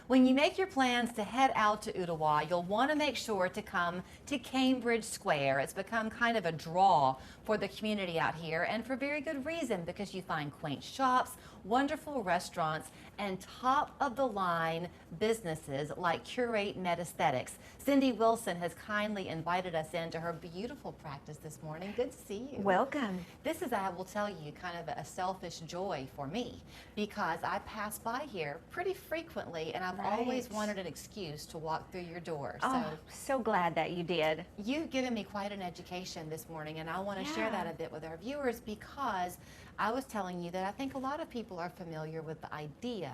When you make your plans to head out to Ottawa, you'll want to make sure to come to Cambridge Square. It's become kind of a draw for the community out here, and for very good reason, because you find quaint shops, wonderful restaurants, and top-of-the-line businesses like Curate Med Aesthetics. Cindy Wilson has kindly invited us into her beautiful practice this morning. Good to see you. Welcome. This is, I will tell you, kind of a selfish joy for me, because I pass by here pretty frequently, and I've always wanted an excuse to walk through your door. So glad that you did. You've given me quite an education this morning, and I want to share that a bit with our viewers, because I was telling you that I think a lot of people are familiar with the idea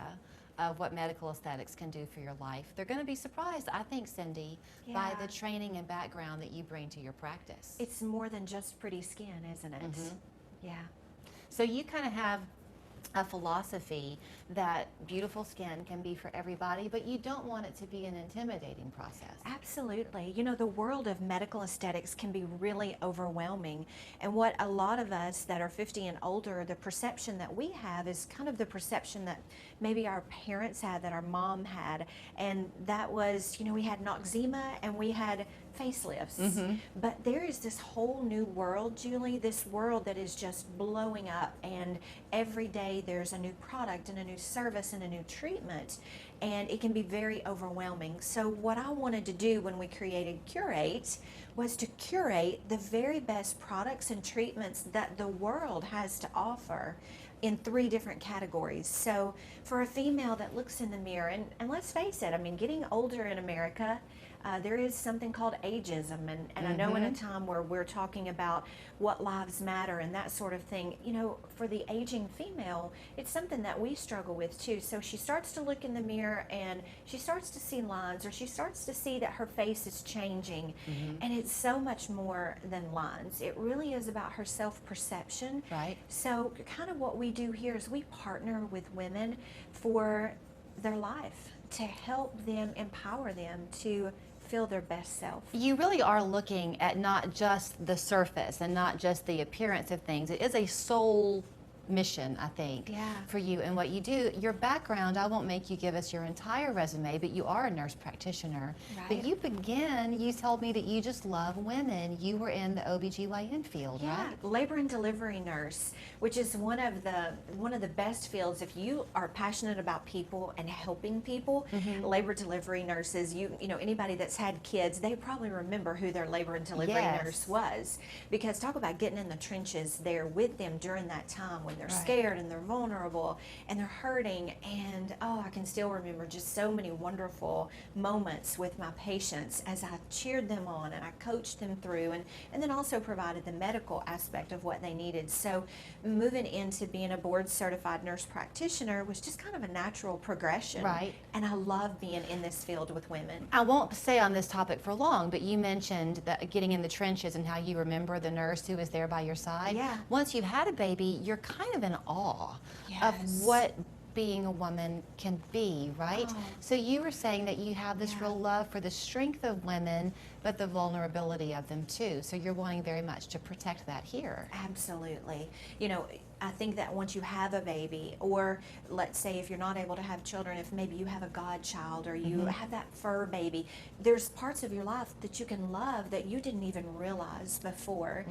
of what medical aesthetics can do for your life. They're going to be surprised, I think, Cindy, by the training and background that you bring to your practice. It's more than just pretty skin, isn't it? Yeah. So you kind of have a philosophy that beautiful skin can be for everybody, but you don't want it to be an intimidating process. Absolutely. You know, the world of medical aesthetics can be really overwhelming. And what a lot of us that are 50 and older, the perception that we have is kind of the perception that maybe our parents had, that our mom had. And that was, you know, we had noxema and we had facelifts. But there is this whole new world, Julie, this world that is just blowing up, and every day there's a new product and a new service and a new treatment, and it can be very overwhelming. So what I wanted to do when we created Curate was to curate the very best products and treatments that the world has to offer in 3 different categories. So for a female that looks in the mirror, and let's face it, I mean, getting older in America, there is something called ageism, and I know in a time where we're talking about what lives matter and that sort of thing, you know, for the aging female, it's something that we struggle with too. So she starts to look in the mirror and she starts to see lines, or she starts to see that her face is changing, and it's so much more than lines. It really is about her self-perception. Right. So kind of what we do here is we partner with women for their life, to help them, empower them to feel their best self. You really are looking at not just the surface and not just the appearance of things. It is a soul mission, I think, for you and what you do. Your background, I won't make you give us your entire resume, but you are a nurse practitioner. But you told me that you just love women. You were in the OBGYN field, right? Labor and delivery nurse, which is one of the best fields if you are passionate about people and helping people. Labor delivery nurses, you know, anybody that's had kids, they probably remember who their labor and delivery nurse was, because talk about getting in the trenches there with them during that time when they're scared and they're vulnerable and they're hurting. And I can still remember just so many wonderful moments with my patients as I cheered them on and I coached them through, and then also provided the medical aspect of what they needed. So moving into being a board certified nurse practitioner was just kind of a natural progression. And I love being in this field with women. I won't stay on this topic for long, but you mentioned that getting in the trenches and how you remember the nurse who was there by your side. Once you've had a baby, you're kind of in awe of what being a woman can be, right? So you were saying that you have this real love for the strength of women, but the vulnerability of them too. So you're wanting very much to protect that here. Absolutely. You know, I think that once you have a baby, or let's say if you're not able to have children, if maybe you have a godchild or you have that fur baby, there's parts of your life that you can love that you didn't even realize before.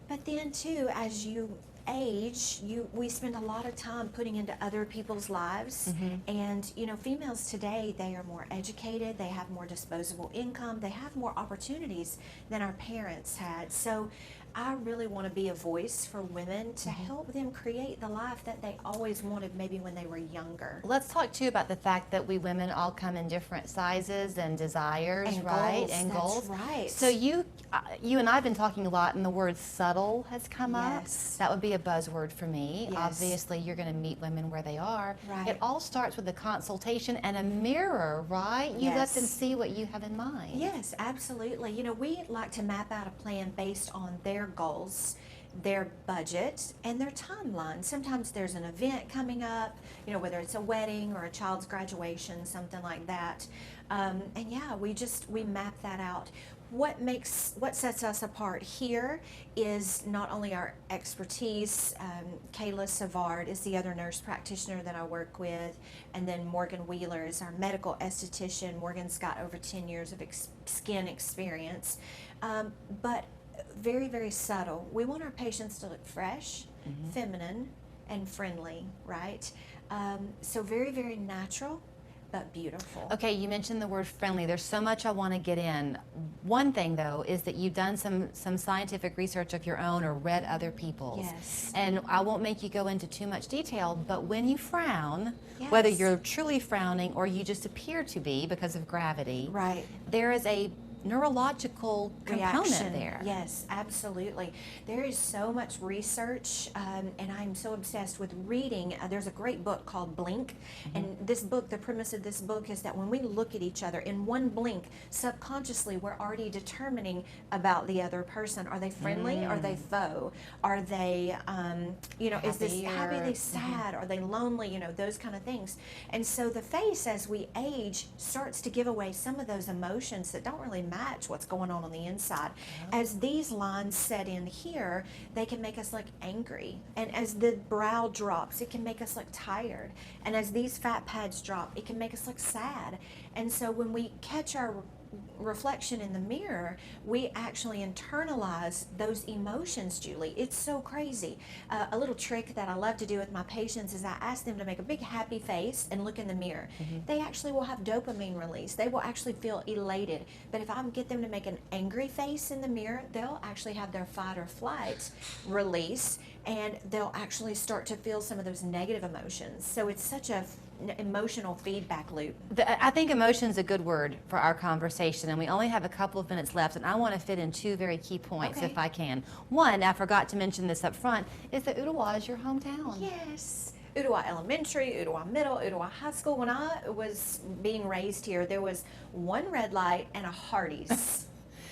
But then too, as you age, we spend a lot of time putting into other people's lives. And you know, females today, they are more educated, they have more disposable income, they have more opportunities than our parents had. So I really want to be a voice for women to help them create the life that they always wanted maybe when they were younger. Let's talk too about the fact that we women all come in different sizes and desires, and right? Goals. And That's goals. Right. So you and I have been talking a lot, and the word subtle has come up. That would be a buzzword for me. Obviously, you're going to meet women where they are. It all starts with a consultation and a mirror, right? You let them see what you have in mind. Yes, absolutely. You know, we like to map out a plan based on their goals, their budget, and their timeline. Sometimes there's an event coming up, you know, whether it's a wedding or a child's graduation, something like that. And yeah, we map that out. what sets us apart here is not only our expertise. Kayla Savard is the other nurse practitioner that I work with, and then Morgan Wheeler is our medical esthetician. Morgan's got over 10 years of skin experience, but very, very subtle. We want our patients to look fresh, feminine, and friendly, right? So very, very natural, but beautiful. Okay, you mentioned the word friendly. There's so much I want to get in. One thing, though, is that you've done some scientific research of your own or read other people's. Yes. And I won't make you go into too much detail, but when you frown, Yes. whether you're truly frowning or you just appear to be because of gravity, Right. there is a neurological component Reaction. there. Yes, absolutely. There is so much research, and I'm so obsessed with reading. There's a great book called Blink, and this book, the premise of this book is that when we look at each other in one blink, subconsciously we're already determining about the other person. Are they friendly? Are they foe? Are they, is this Happy happy? Are or- they sad? Are they lonely? Those kind of things. And so the face, as we age, starts to give away some of those emotions that don't really match what's going on the inside. As these lines set in here, they can make us look angry. And as the brow drops, it can make us look tired. And as these fat pads drop, it can make us look sad. And so when we catch our reflection in the mirror, we actually internalize those emotions, Julie. It's so crazy. A little trick that I love to do with my patients is I ask them to make a big happy face and look in the mirror. They actually will have dopamine release. They will actually feel elated. But if I get them to make an angry face in the mirror, they'll actually have their fight or flight release, and they'll actually start to feel some of those negative emotions. So it's such a emotional feedback loop. I think emotion is a good word for our conversation, and we only have a couple of minutes left, and I want to fit in two very key points Okay. if I can. One, I forgot to mention this up front, is that Ottawa is your hometown. Yes. Ottawa Elementary, Ottawa Middle, Ottawa High School. When I was being raised here, there was one red light and a Hardee's.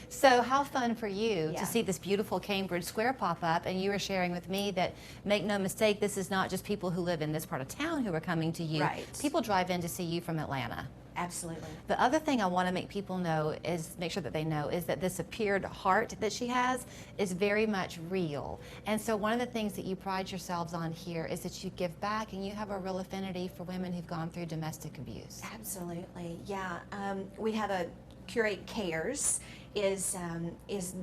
So how fun for you Yeah. to see this beautiful Cambridge Square pop up, and you were sharing with me that, make no mistake, this is not just people who live in this part of town who are coming to you. Right. People drive in to see you from Atlanta. Absolutely. The other thing I want to make people know is, make sure that they know, is that this appeared heart that she has is very much real. And so one of the things that you pride yourselves on here is that you give back, and you have a real affinity for women who've gone through domestic abuse. Absolutely. Yeah. We have a Curate Cares is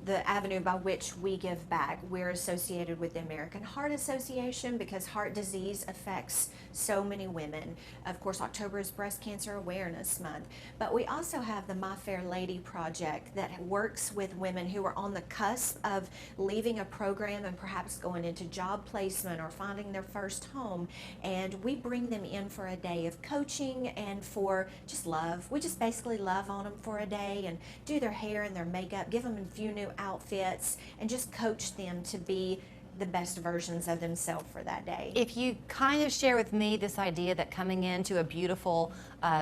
the avenue by which we give back. We're associated with the American Heart Association because heart disease affects so many women. Of course, October is Breast Cancer Awareness Month, but we also have the My Fair Lady Project that works with women who are on the cusp of leaving a program and perhaps going into job placement or finding their first home, and we bring them in for a day of coaching and for just love. We just basically love on them for a day and do their hair and their makeup, give them a few new outfits, and just coach them to be the best versions of themselves for that day. If you kind of share with me this idea that coming into a beautiful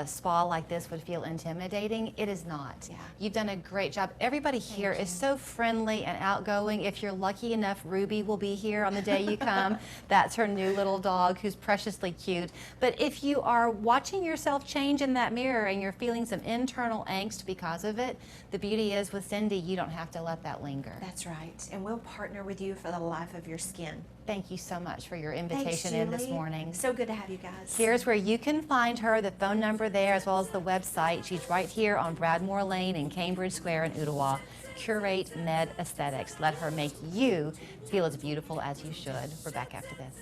spa like this would feel intimidating, it is not. Yeah. You've done a great job. Everybody here is you. so friendly and outgoing. If you're lucky enough, Ruby will be here on the day you come. That's her new little dog who's preciously cute. But if you are watching yourself change in that mirror and you're feeling some internal angst because of it, the beauty is with Cindy, you don't have to let that linger. That's right. And we'll partner with you for the life of your skin. Thank you so much for your Thanks, invitation in this Julie. morning. So good to have you guys. Here's where you can find her, the phone number there, as well as the website. She's right here on Bradmore Lane in Cambridge Square in Ottawa. Curate Med Aesthetics. Let her make you feel as beautiful as you should. We're back after this.